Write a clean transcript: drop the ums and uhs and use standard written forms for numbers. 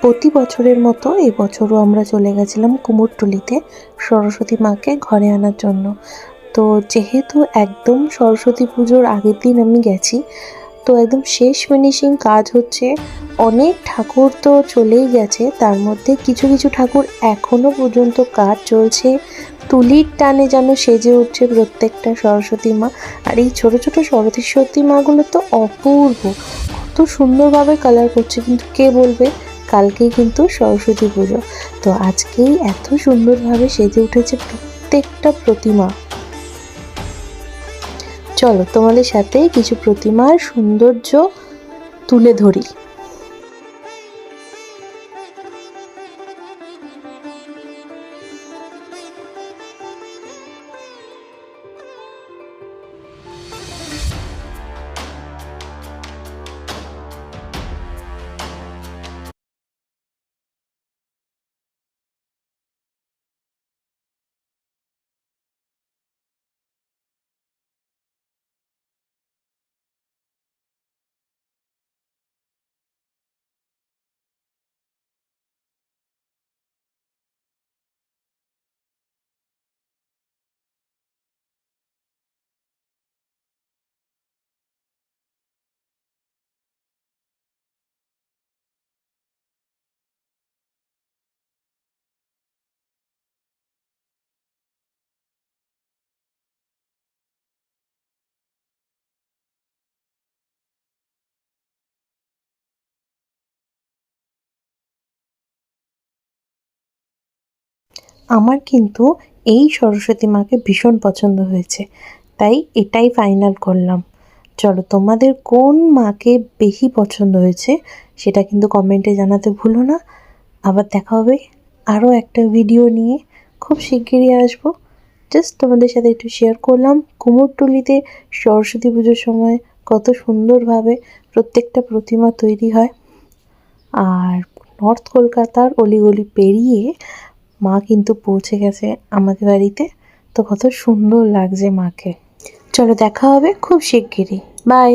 প্রতি বছরের মতো এবছরও আমরা চলে গেছিলাম কুমোরটুলিতে সরস্বতী মাকে ঘরে আনার জন্য। তো যেহেতু একদম সরস্বতী পুজোর আগের দিন আমি গেছি, তো একদম শেষ ফিনিশিং কাজ হচ্ছে। অনেক ঠাকুর তো চলেই গেছে, তার মধ্যে কিছু কিছু ঠাকুর এখনো পর্যন্ত কাজ চলছে। তুলির টানে যেন সেজে উঠছে প্রত্যেকটা সরস্বতী মা। আর এই ছোট ছোট সরস্বতী মাগুলো তো অপূর্ব, কত সুন্দরভাবে কালার করছে। কিন্তু কে বলবে কালকেই কিন্তু সরস্বতী পুজো, তো আজকেই এত সুন্দরভাবে সেজে উঠেছে প্রত্যেকটা প্রতিমা। চলো তোমাদের সাথে কিছু প্রতিমার সৌন্দর্য তুলে ধরি। আমার কিন্তু এই সরস্বতী মাকে ভীষণ পছন্দ হয়েছে, তাই এটাই ফাইনাল করলাম। চলো তোমাদের কোন মাকে বেশি পছন্দ হয়েছে সেটা কিন্তু কমেন্টে জানাতে ভুলো না। আবার দেখা হবে আরও একটা ভিডিও নিয়ে, খুব শিগগিরই আসবো। জাস্ট তোমাদের সাথে একটু শেয়ার করলাম কুমোরটুলিতে সরস্বতী পুজোর সময় কত সুন্দরভাবে প্রত্যেকটা প্রতিমা তৈরি হয়। আর নর্থ কলকাতার অলিগলি পেরিয়ে মা কিন্তু পৌঁছে গেছে আমাদের বাড়িতে, তো কত সুন্দর লাগছে মাকে। চলো দেখা হবে খুব শিগগিরই, বাই।